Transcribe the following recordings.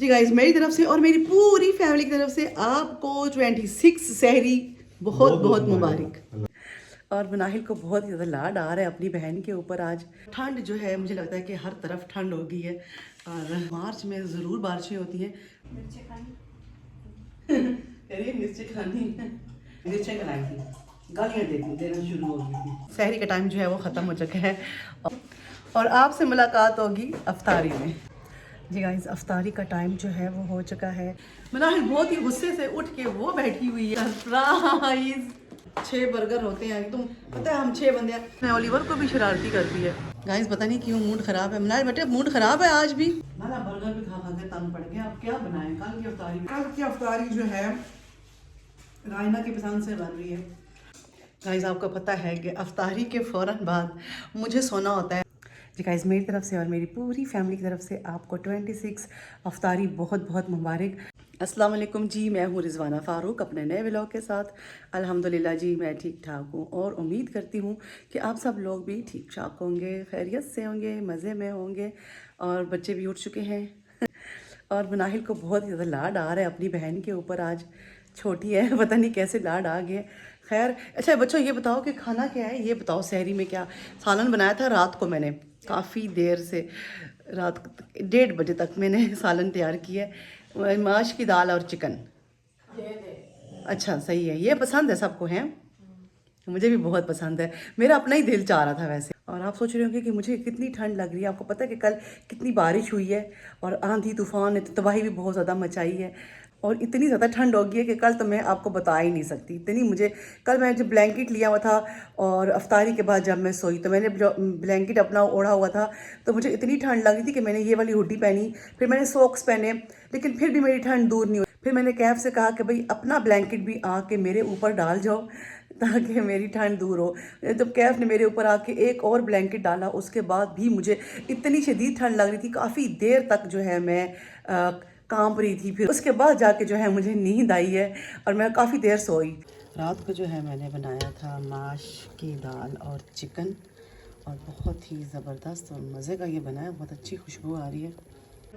जी guys, मेरी तरफ से और मेरी पूरी फैमिली की तरफ से आपको 26 सहरी बहुत बहुत मुबारक। और मनाहिल को बहुत ही ज़्यादा लाड आ रहा है अपनी बहन के ऊपर। आज ठंड जो है, मुझे लगता है कि हर तरफ ठंड हो गई है और मार्च में ज़रूर बारिशें होती हैं। मिर्चें खानी मिर्चें खानी मिर्चें खिलाई थी, गालियाँ देना शुरू हो गई थी। सहरी का टाइम जो है वो ख़त्म हो चुका है और आपसे मुलाकात होगी अफ्तारी में। जी गाइस, अफ्तारी का टाइम जो है वो हो चुका है। मनाहिल बहुत ही गुस्से से उठ के वो बैठी हुई है। सरप्राइज 6 बर्गर होते हैं, तुम पता है हम 6 बंदे हैं। मैं ओलिवर को भी शरारती करती है। गाइस पता नहीं क्यों मूड खराब है। मनाहिल बेटे मूड खराब है आज भी। ना बर्गर भी खा खा के तंग पड़ गया। अब क्या बनाएं? कल की अफ्तारी जो है रायना की पसंद से बन रही है। गाइस आपको पता है कि अफ्तारी के फ़ौरन बाद मुझे सोना होता है। जी गाइस, मेरी तरफ से और मेरी पूरी फैमिली की तरफ से आपको 26 अफ्तारी बहुत बहुत मुबारक। अस्सलाम वालेकुम जी, मैं हूँ रिजवाना फ़ारूक अपने नए व्लॉग के साथ। अल्हम्दुलिल्लाह जी, मैं ठीक ठाक हूँ और उम्मीद करती हूँ कि आप सब लोग भी ठीक ठाक होंगे, खैरियत से होंगे, मज़े में होंगे और बच्चे भी उठ चुके हैं। और मनाहिल को बहुत ही ज़्यादा लाड आ रहा है अपनी बहन के ऊपर। आज छोटी है, पता नहीं कैसे लाड आ गए। खैर अच्छा बच्चों, ये बताओ कि खाना क्या है? ये बताओ सहरी में क्या सालन बनाया था रात को। मैंने काफ़ी देर से रात 1:30 बजे तक मैंने सालन तैयार किया है। माश की दाल और चिकन। अच्छा सही है, ये पसंद है सबको हैं? मुझे भी बहुत पसंद है। मेरा अपना ही दिल चाह रहा था वैसे। और आप सोच रहे होंगे कि मुझे कितनी ठंड लग रही है। आपको पता है कि कल कितनी बारिश हुई है और आंधी तूफान ने तो तबाही भी बहुत ज़्यादा मचाई है और इतनी ज़्यादा ठंड हो गई है कि कल तो मैं आपको बता ही नहीं सकती। इतनी मुझे कल मैं जब ब्लैंकेट लिया हुआ था और अफ्तारी के बाद जब मैं सोई तो मैंने ब्लैंकेट अपना ओढ़ा हुआ था तो मुझे इतनी ठंड लगी थी कि मैंने ये वाली हुडी पहनी, फिर मैंने सॉक्स पहने, लेकिन फिर भी मेरी ठंड दूर नहीं हुई। फिर मैंने कैफ से कहा कि भाई अपना ब्लैंकेट भी आके मेरे ऊपर डाल जाओ ताकि मेरी ठंड दूर हो। जब कैफ ने मेरे ऊपर आके एक और ब्लैंकेट डाला उसके बाद भी मुझे इतनी शदीद ठंड लग रही थी। काफ़ी देर तक जो है मैं कांप रही थी। फिर उसके बाद जाके जो है मुझे नींद आई है और मैं काफ़ी देर सोई। रात को जो है मैंने बनाया था माश की दाल और चिकन और बहुत ही ज़बरदस्त और मज़े का ये बना है। बहुत अच्छी खुशबू आ रही है।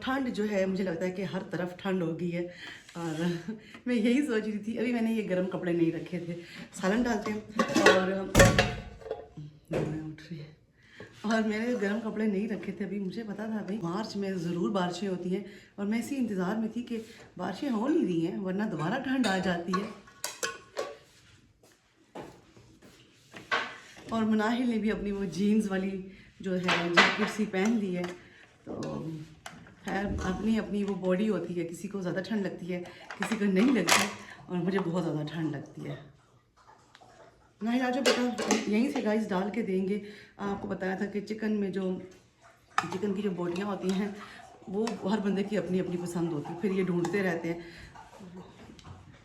ठंड जो है मुझे लगता है कि हर तरफ ठंड हो गई है और मैं यही सोच रही थी। अभी मैंने ये गर्म कपड़े नहीं रखे थे, सालन डालते हैं और उठ रही है और मैंने गर्म कपड़े नहीं रखे थे। अभी मुझे पता था भाई मार्च में ज़रूर बारिशें होती हैं और मैं इसी इंतज़ार में थी कि बारिशें हो नहीं रही हैं वरना दोबारा ठंड आ जाती है। और मनाहिल ने भी अपनी वो जीन्स वाली जो है जैकेट सी पहन ली है। तो खैर अपनी अपनी वो बॉडी होती है, किसी को ज़्यादा ठंड लगती है किसी को नहीं लगती और मुझे बहुत ज़्यादा ठंड लगती है। नहीं राजा बेटा, यहीं से गाइस डाल के देंगे। आपको बताया था कि चिकन में जो चिकन की जो बोटियाँ होती हैं वो हर बंदे की अपनी अपनी पसंद होती है, फिर ये ढूंढते रहते हैं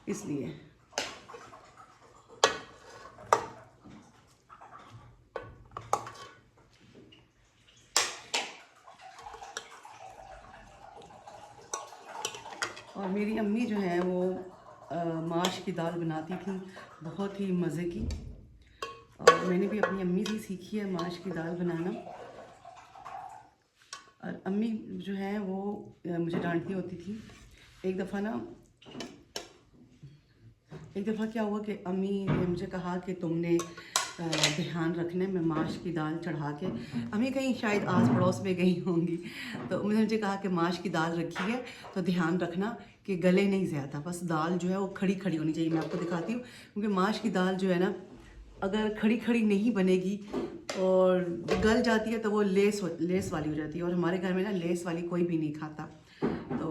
इसलिए। और मेरी अम्मी जो है वो माश की दाल बनाती थी, बहुत ही मज़े की। और मैंने भी अपनी अम्मी से सीखी है माश की दाल बनाना। और अम्मी जो है वो मुझे डांटती होती थी। एक दफ़ा क्या हुआ कि अम्मी ने मुझे कहा कि तुमने ध्यान रखना है। मैं माश की दाल चढ़ा के, अम्मी कहीं शायद आस पड़ोस में गई होंगी, तो मुझे कहा कि माश की दाल रखी है तो ध्यान रखना कि गले नहीं ज़्यादा, बस दाल जो है वो खड़ी खड़ी होनी चाहिए। मैं आपको दिखाती हूँ क्योंकि माश की दाल जो है ना अगर खड़ी खड़ी नहीं बनेगी और गल जाती है तो वो लेस वाली हो जाती है और हमारे घर में ना लेस वाली कोई भी नहीं खाता। तो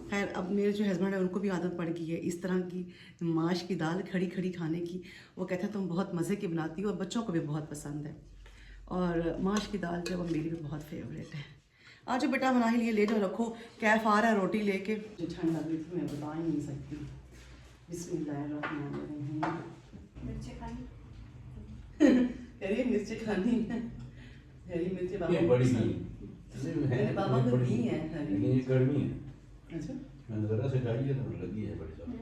खैर अब मेरे जो हस्बैंड है उनको भी आदत पड़ गई है इस तरह की माश की दाल खड़ी खड़ी खाने की। वो कहते हैं तुम बहुत मज़े की बनाती हो और बच्चों को भी बहुत पसंद है। और माश की दाल जो है वो मेरी भी बहुत फेवरेट है। आज जो बेटा बना ही लिए ले जाओ, रखो। कैफ आ रहा है रोटी लेके। जो ठंड लग रही थी मैं बता ही नहीं सकती। बिस्मिल्लाहिर्रहमानिर्रहीम। मिर्ची खानी मिर्ची खानी है। हरी मिर्ची बाबा ये बड़ी मेरे पापा को दी है। लेकिन ये गर्मी है। अच्छा मैंने ज़रा से खाई है तो लगी है बड़ी सारी।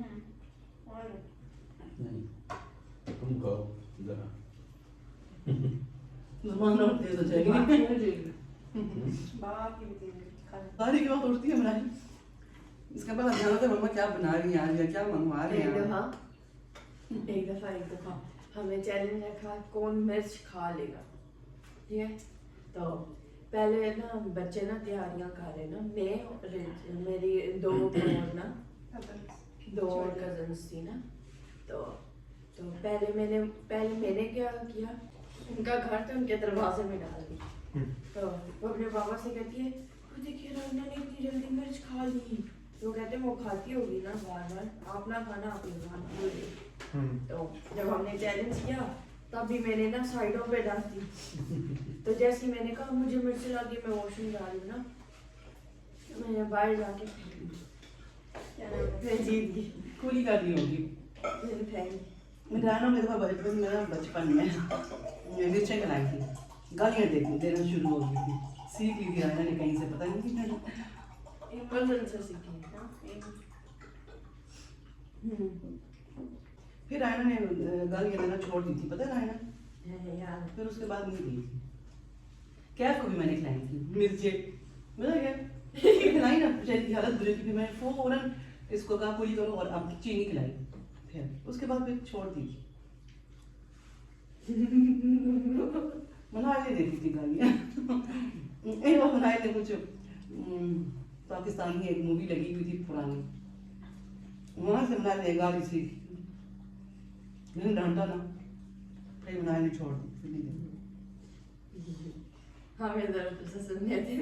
और नहीं तुम खाओ ज़रा। ज़ुबान और तेज हो जाएगी। सारी की बात उठती है हमारी। इसके बाद जाना तो मम्मा क्या बना रही है आज या क्या मंगवा रही एक है। दफ़ा हमने चैलेंज रखा कौन मिर्च खा लेगा, ठीक है। तो पहले ना बच्चे ना तैयारियां कर रहे ना, मैं और मेरी दो कजन्स थी ना, तो पहले मैंने क्या किया, उनका घर था उनके दरवाजे में डाल दी। तो वो अपने पापा से कहती है वो देखिए राना ने इतनी जल्दी मिर्च खा ली। तो कहते हैं वो खाती होगी ना बार बार, आप ना खाना आप खाती होगी। तो जब हमने चैलेंज किया तब भी मैंने ना साइडों पे डाल दी। तो जैसे मैंने कहा मुझे मिर्च लगी, मैं वॉशरूम जा रही हूँ ना, तो मैंने बाहर जाके मैं जीत गई, कूली कर रही होगी। मैंने फेंक दी। राना में देखो बचपन में मिर्चें खिलाई थी, गालियाँ देना शुरू हो गई थी, सीख ली थी राना ने कहीं से, पता नहीं कितने। इमरजेंसी से सीखी फिर राना ने गालियाँ देना छोड़ दी थी, पता है राना। यार। फिर उसके बाद नहीं दी थी। कैफ को भी मैंने खिलाई थी मिर्चें, पता क्या खिलाई ना, बेचारी की हालत बुरी थी। फिर मैंने फौरन इसको कहा पूरी करो और अब चीनी खिलाई, फिर उसके बाद फिर छोड़ दी थी। मनाई देती थी गालियाँ। एक बार मनाई ने कुछ पाकिस्तान की एक मूवी लगी हुई थी पुरानी, वहाँ से मनाई ने गाली सीखी, मैंने डांटा ना, फिर मनाई ने छोड़ दी, फिर नहीं दी। हमें इधर से सुनने थे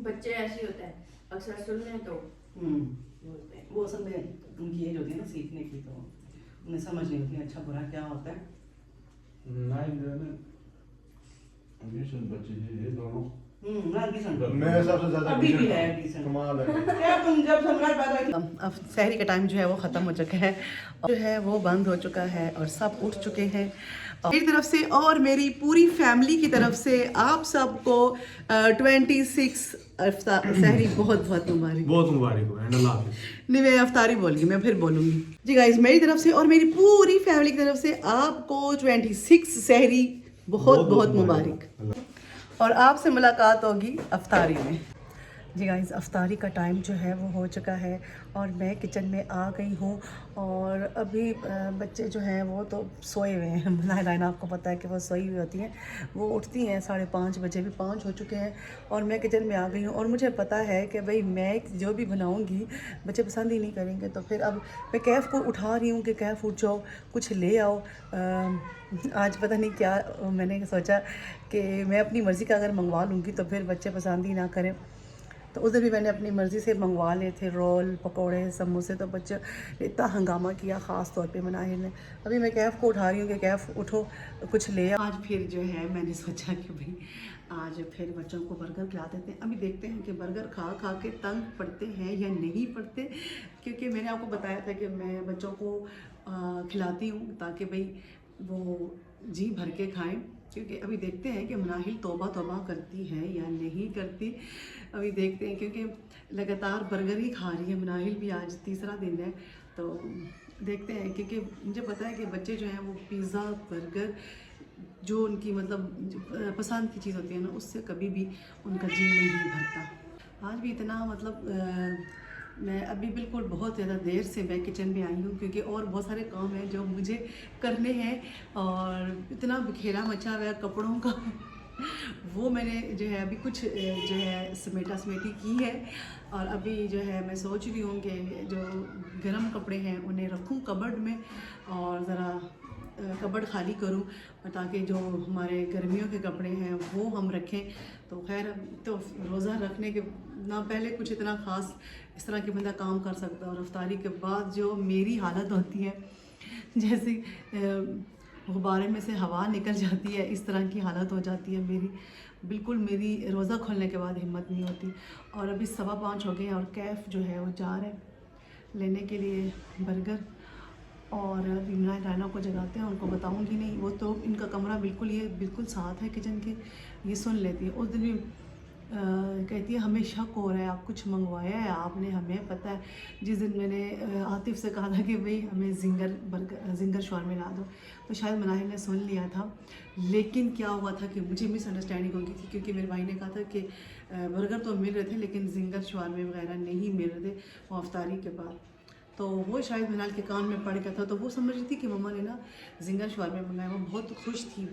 बच्चे ऐसे होते हैं अक्सर सुनने तो बोलते हैं। वो असल में उनकी एज होती है ना सीखने की, तो उन्हें समझ नहीं होती अच्छा बुरा क्या होता है। बच्चे ये दोनों मैं सबसे ज्यादा अभी भी है decent। कमाल है। क्या तुम जब सम्राट पैदा हुई, अब शहरी का टाइम जो है वो ख़त्म हो चुका है, और जो है वो बंद हो चुका है और सब उठ चुके हैं। मेरी तरफ से और मेरी पूरी फैमिली की तरफ से आप सबको 26 शहरी बहुत बहुत मुबारक। बहुत मुबारक हो, एंड अल्लाह हाफिज़। नहीं मैं अफ्तारी बोल गई, मैं फिर बोलूँगी जी गाइस। मेरी तरफ से और मेरी पूरी फैमिली की तरफ से आपको 26 शहरी बहुत बहुत मुबारक, और आपसे मुलाकात होगी अफ्तारी में। जी गाइस, अफ्तारी का टाइम जो है वो हो चुका है और मैं किचन में आ गई हूँ, और अभी बच्चे जो हैं वो तो सोए हुए हैं। लाइना आपको पता है कि वो सोई हुई होती हैं, वो उठती हैं 5:30 बजे, भी 5 हो चुके हैं और मैं किचन में आ गई हूँ। और मुझे पता है कि भाई मैं जो भी बनाऊँगी बच्चे पसंद ही नहीं करेंगे, तो फिर अब मैं कैफ़ को उठा रही हूँ कि कैफ़ उठ जाओ, कुछ ले आओ। आज पता नहीं क्या मैंने सोचा कि मैं अपनी मर्ज़ी का अगर मंगवा लूँगी तो फिर बच्चे पसंद ही ना करें, तो उधर भी मैंने अपनी मर्ज़ी से मंगवा लिए थे रोल, पकोड़े, समोसे, तो बच्चे इतना हंगामा किया ख़ास तौर पे मनाहिर ने। अभी मैं कैफ़ को उठा रही हूँ कि कैफ़ उठो कुछ ले। आज फिर जो है मैंने सोचा कि भाई आज फिर बच्चों को बर्गर खिला देते हैं। अभी देखते हैं कि बर्गर खा खा के तंग पड़ते हैं या नहीं पड़ते, क्योंकि मैंने आपको बताया था कि मैं बच्चों को खिलाती हूँ ताकि भाई वो जी भर के खाएँ, क्योंकि अभी देखते हैं कि मनाहिल तौबा तौबा करती है या नहीं करती। अभी देखते हैं, क्योंकि लगातार बर्गर ही खा रही है मनाहिल भी, आज तीसरा दिन है, तो देखते हैं। क्योंकि मुझे पता है कि बच्चे जो हैं वो पिज़्ज़ा, बर्गर, जो उनकी मतलब पसंद की चीज़ होती है ना, उससे कभी भी उनका जी नहीं भरता। आज भी इतना मतलब मैं अभी बिल्कुल बहुत ज़्यादा देर से मैं किचन में आई हूँ, क्योंकि और बहुत सारे काम हैं जो मुझे करने हैं, और इतना बिखेरा मचा हुआ है कपड़ों का वो मैंने जो है अभी कुछ जो है समेटा समेटी की है, और अभी जो है मैं सोच रही हूँ कि जो गर्म कपड़े हैं उन्हें रखूँ कबर्ड में, और ज़रा कबर्ड खाली करूँ, ताकि जो हमारे गर्मियों के कपड़े हैं वो हम रखें। तो खैर तो रोज़ा रखने के ना पहले कुछ इतना ख़ास इस तरह के बंदा काम कर सकता है, और अफ्तारी के बाद जो मेरी हालत होती है जैसे गुब्बारे में से हवा निकल जाती है, इस तरह की हालत हो जाती है मेरी। बिल्कुल मेरी रोज़ा खोलने के बाद हिम्मत नहीं होती। और अभी 5:15 हो गए हैं और कैफ़ जो है वो जा रहे हैं लेने के लिए बर्गर, और अभी मैं राना को जगाते हैं, उनको बताऊंगी नहीं, वो तो इनका कमरा बिल्कुल ये बिल्कुल साथ है किचन के, ये सुन लेती है। उस दिन भी कहती है हमें शक हो रहा है, आप कुछ मंगवाया है आपने, हमें पता है। जिस दिन मैंने आतिफ से कहा था कि भाई हमें जिंगर शॉर्मे ला दो, तो शायद मनाहिल ने सुन लिया था। लेकिन क्या हुआ था कि मुझे मिसअंडरस्टैंडिंग हो गई थी, क्योंकि मेरे भाई ने कहा था कि बर्गर तो मिल रहे थे लेकिन जिंगर शॉर्मे वगैरह नहीं मिल रहे थे वो अफ्तारी के बाद। तो वो शायद मनाहिल के कान में पड़ गया था, तो वो समझ रही थी कि मम्मा ने ना जिंगर शॉर्मे मंगाया। वो बहुत खुश थी।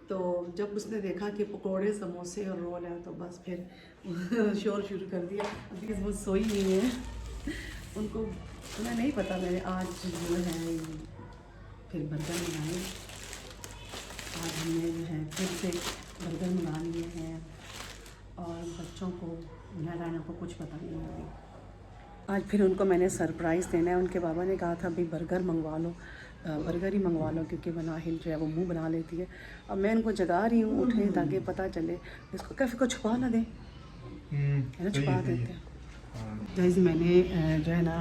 तो जब उसने देखा कि पकोड़े समोसे और रोल है तो बस फिर शोर शुरू कर दिया। अभी वो सोई नहीं है, उनको उन्हें नहीं पता मैंने आज जो है फिर बर्गर मंगाए। आज हमने जो है फिर से बर्गर मंगा लिए हैं और बच्चों को राना को कुछ पता नहीं है अभी। आज फिर उनको मैंने सरप्राइज़ देना है। उनके बाबा ने कहा था भाई बर्गर मंगवा लो, बर्गर ही मंगवा लो, क्योंकि मनाहिल जो है वो मुंह बना लेती है। अब मैं उनको जगा रही हूँ उठे ताकि पता चले, इसको कैफे को छुपा ना दें, है ना, छुपा देते हैं। गाइस मैंने जो है ना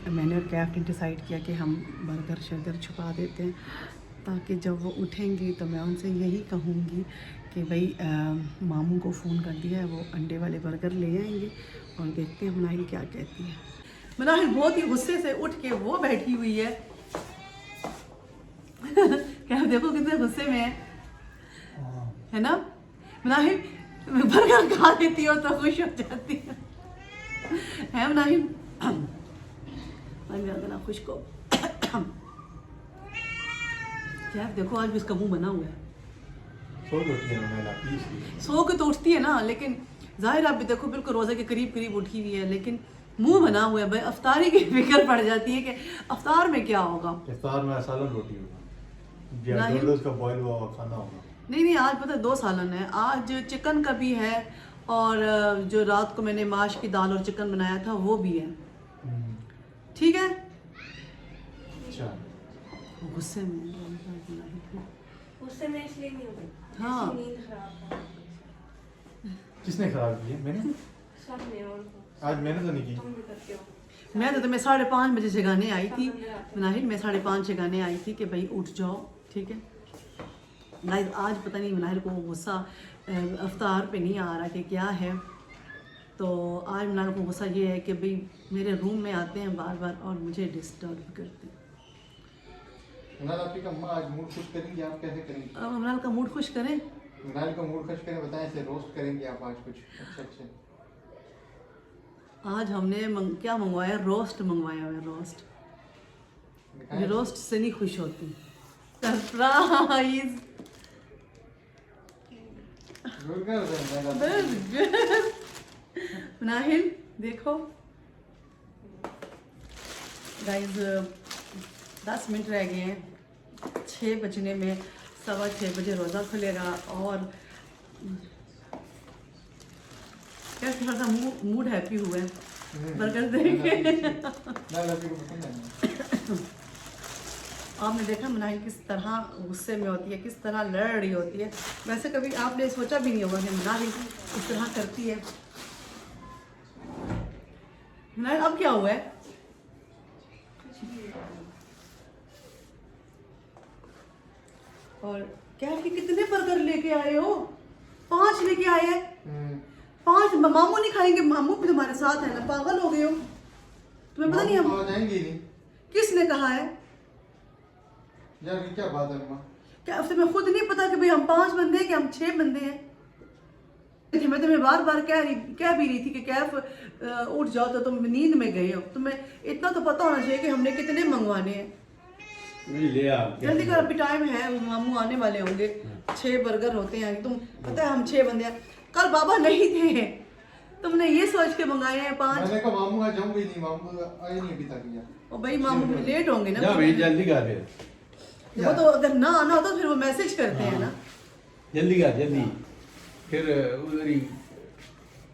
मैंने और कैफ ने डिसाइड किया कि हम बर्गर शर्गर छुपा देते हैं, ताकि जब वो उठेंगी तो मैं उनसे यही कहूँगी कि भाई मामू को फ़ोन कर दिया है, वो अंडे वाले बर्गर ले आएंगे और देखते हैं मनाहिल क्या कहती है। मनाहिल बहुत ही गुस्से से उठ के वो बैठी हुई है क्या देखो कितने गुस्से में है ना। मनाहिल बर्गर खा लेती हो तो खुश हो जाती है मनाहिल। ना खुश को क्या देखो आज भी इसका मुंह बना हुआ है। सो के तो उठती है ना, लेकिन जाहिर आप भी देखो बिल्कुल रोज़े के करीब करीब उठी हुई है, लेकिन मुंह बना हुआ है। भाई अफ्तारी की फिक्र पड़ जाती है कि अफ्तार में क्या होगा। इफ्तार में सालन रोटी होगा, का बॉयल हुआ खाना होगा। नहीं आज पता है 2 सालन है। आज चिकन का भी है और जो रात को मैंने माश की दाल और चिकन बनाया था वो भी है। ठीक है। अच्छा गुस्से में इसलिए नहीं हो गई। हाँ नींद खराब था। किसने खराब की है? मैंने सबने और आज मैंने तो नहीं की। तुम भी करते हो। मैं तो मैं 5:30 बजे जगाने आई थी मनाहिल, मैं 5:30 जगाने आई थी कि भाई उठ जाओ। ठीक है गाइस, आज पता नहीं मनाहिल को गुस्सा अफ्तार पे नहीं आ रहा कि क्या है। तो आज मनाहिल को गुस्सा ये है कि भाई मेरे रूम में आते हैं बार बार और मुझे डिस्टर्ब करते हैं। आज मूड खुश करेंगे आप? कैसे करेंगे? मनाहिल का मूड खुश करें, मनाहिल का मूड खुश करें, बताएं ऐसे रोस्ट करेंगे आप आज कुछ अच्छा। आज हमने क्या मंगवाया, रोस्ट मंगवाया हुआ है। रोस्ट मैं रोस्ट से नहीं खुश होती। सरप्राइज मनाहिल देखो गाइस 10 मिनट रह गए हैं 6 बजने में। 6:15 बजे रोज़ा खुलेगा और क्या थोड़ा सा मूड हैप्पी हुआ है बर्गर देख के। आपने देखा मनाहिल किस तरह गुस्से में होती है, किस तरह लड़ रही होती है। वैसे कभी आपने सोचा भी नहीं होगा कि मनाहिल इस तरह करती है। मनाहिल अब क्या हुआ है? और क्या कि कितने बर्गर लेके आए हो? 5 लेके आए हैं। 5 मामू नहीं खाएंगे, मामू भी तुम्हारे साथ है ना, पागल हो गए हो तुम्हें पता नहीं। हम जाएंगे नहीं। किसने कहा है यार क्या बात है मां? क्या तुम्हें खुद नहीं पता कि भाई हम 5 बंदे हैं कि हम 6 बंदे हैं? देखिए मैं तुम्हें बार बार कह भी रही थी कि कैफ उठ जाओ, तो तुम नींद में गए हो। तुम्हें इतना तो पता होना चाहिए कि हमने कितने मंगवाने हैं। नहीं ले आप जल्दी कर, अभी टाइम है, मामू आने वाले होंगे। 6 बर्गर होते हैं, तुम पता है हम 6 बंदे हैं। कल बाबा नहीं थे, तुमने ये सोच के मंगाए हैं 5। मैंने कहा मामू आज जाऊंगी नहीं, मामू आए नहीं अभी तक यार। और भाई मामू लेट होंगे ना, जा भाई जल्दी कर फिर, वो तो अगर ना आना होता तो फिर वो मैसेज करते हैं ना। जल्दी कर जल्दी, फिर उधर ही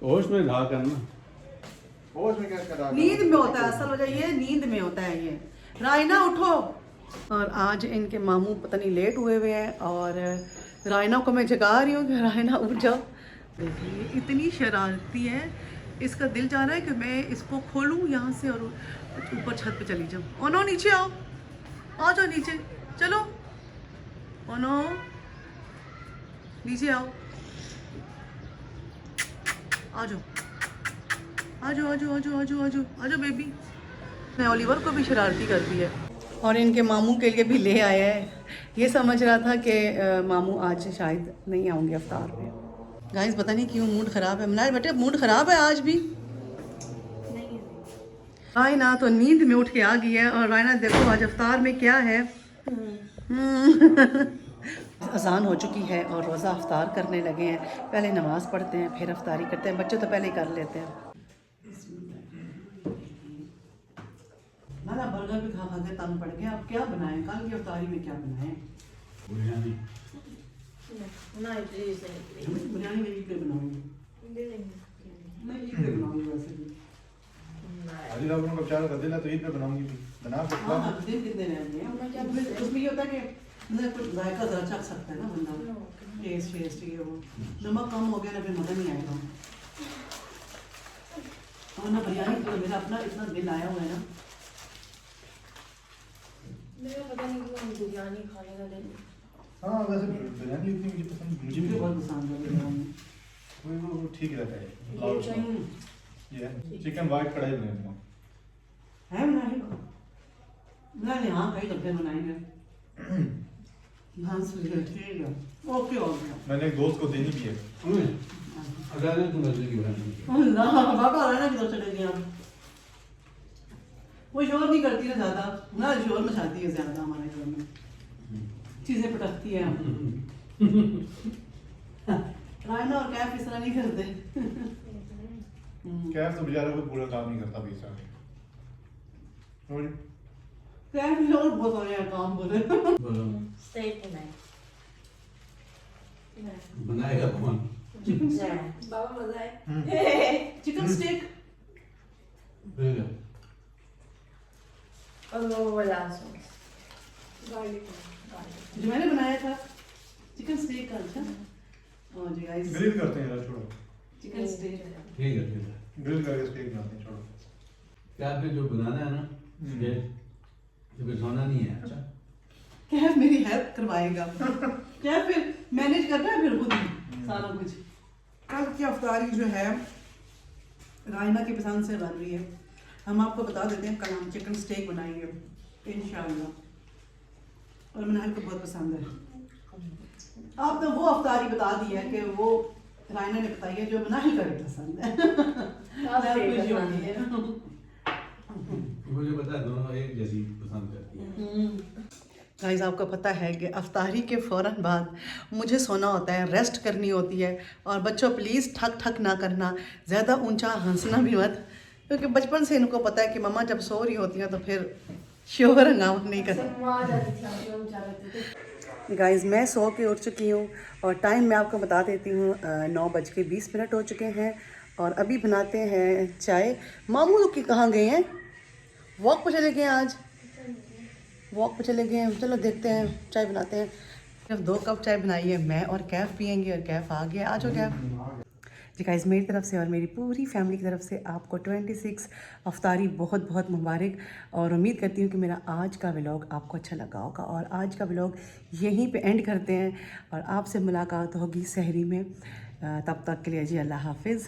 होश में रहा करना। होश में क्या कर रहा? नींद में होता है, असल वजह ये नींद में होता है। ये रायना उठो। और आज इनके मामू पता नहीं लेट हुए हैं और रायना को मैं जगा रही हूँ कि रायना उठ जाओ। देखिए इतनी शरारती है, इसका दिल चाह रहा है कि मैं इसको खोलूँ यहाँ से और ऊपर छत पे चली जाऊँ। ओनो नीचे आओ, आ जाओ नीचे, चलो ओनो नीचे आओ। आ जाओ आ जाओ आ जाओ आ जाओ आ जाओ आ जाओ आ जाओ बेबी। मैं ओलिवर को भी शरारती कर दी है और इनके मामू के लिए भी ले आया है। ये समझ रहा था कि मामू आज शायद नहीं आऊँगे अफ्तार में। गाइस पता नहीं क्यों मूड ख़राब है। मनार बेटे मूड ख़राब है आज भी। रायना तो नींद में उठ के आ गई है और रायना देखो आज अफ्तार में क्या है। अजान हो चुकी है और रोज़ा अफ्तार करने लगे हैं। पहले नमाज़ पढ़ते हैं फिर अफ्तारी करते हैं। बच्चे तो पहले ही कर लेते हैं। ना बर्गर भी खा खा के तंग पड़ गया। अब क्या बनाएं? कल की अफ्तारी में क्या बनाएं? बिरयानी। बिरयानी मैं ईद पे बनाऊंगी। मैं ईद पे बनाऊंगी वैसे भी। अभी आप उनको चार कर देना तो ईद पे बनाऊंगी भी बना के खिला। हाँ दिन कितने रहेंगे? उसमें ये होता है कि मतलब कुछ जायका ज़रा चख सकता है ना बंदा। टेस्ट ये वो नमक कम हो गया ना फिर मज़ा नहीं आएगा। और ना बिरयानी तो मेरा अपना इतना दिल आया हुआ है ना। मेरा पता नहीं क्यों बिरयानी खाने का दिल। हाँ वैसे बिरयानी इतनी मुझे पसंद मुझे भी बहुत पसंद है बिरयानी। वो ठीक रहता है ये लाउड चाहिए। ये चिकन वाइट कढ़ाई बनाएंगे है बनाएंगे हाँ कई दफे बनाएंगे। हाँ ठीक है ओके हो गया। मैंने एक दोस्त को देनी भी है। अगर तुम ऐसे की बनानी अल्लाह बाबा रहना की तरफ चले गए हम। वो शोर नहीं करती ना ज़्यादा ना शोर मचाती है ज़्यादा हमारे घर में। चीज़ें पटकती है। रायना और कैफ इस तरह नहीं करते। कैफ तो बेचारा कोई पूरा काम नहीं करता पैसा। कैफ भी और बहुत सारे काम करे। बोलो स्टेक बनाए। बनाएगा कौन? बाबा मजा है। चिकन स्टेक फिर और वो वाला सॉस गार्लिक जो मैंने बनाया था चिकन स्टेक का। अच्छा और जी गाइस ग्रिल करते हैं यार छोड़ो। चिकन स्टेक ठीक है ग्रिल करके स्टेक बनाते हैं छोड़ो। क्या आपने जो बनाना है ना ये कुछ होना नहीं है। अच्छा कैफ मेरी हेल्प करवाएगा। कैफ फिर मैनेज करता है फिर खुद ही सारा कुछ। कल की अफ्तारी जो है रायना की पसंद से बन रही है। हम आपको बता देते हैं कल हम चिकन स्टेक बनाएंगे इंशाल्लाह और मनाहिल को बहुत पसंद है। आपने वो अफ्तारी बता दी है कि वो रायना ने बताई है जो मनाहिल का भी पसंद है। खुशी हो गई है। मुझे पता है दोनों एक जैसी पसंद करती है। गाइस आपको पता है कि अफ्तारी के फ़ौरन बाद मुझे सोना होता है रेस्ट करनी होती है। और बच्चों प्लीज़ ठक ठक ना करना ज़्यादा ऊंचा हंसना भी मत क्योंकि बचपन से इनको पता है कि मम्मा जब सो रही होती हैं तो फिर शोर हंगामा नहीं करना। गाइस मैं सो के उठ चुकी हूँ और टाइम मैं आपको बता देती हूँ 9:20 हो चुके हैं और अभी बनाते हैं चाय। मामू लोग कहाँ गए हैं? वॉक पर चले गए हैं आज। वॉक पे चले गए हैं। चलो देखते हैं चाय बनाते हैं। सिर्फ 2 कप चाय बनाई है मैं और कैफ पियेंगे और कैफ आ गया। आ जाओ कैफ। जी गाइस मेरी तरफ से और मेरी पूरी फैमिली की तरफ से आपको 26 अफ्तारी बहुत बहुत मुबारक। और उम्मीद करती हूँ कि मेरा आज का व्लॉग आपको अच्छा लगा होगा और आज का व्लॉग यहीं पे एंड करते हैं और आपसे मुलाकात होगी सहरी में। तब तक के लिए जी अल्लाह हाफिज़।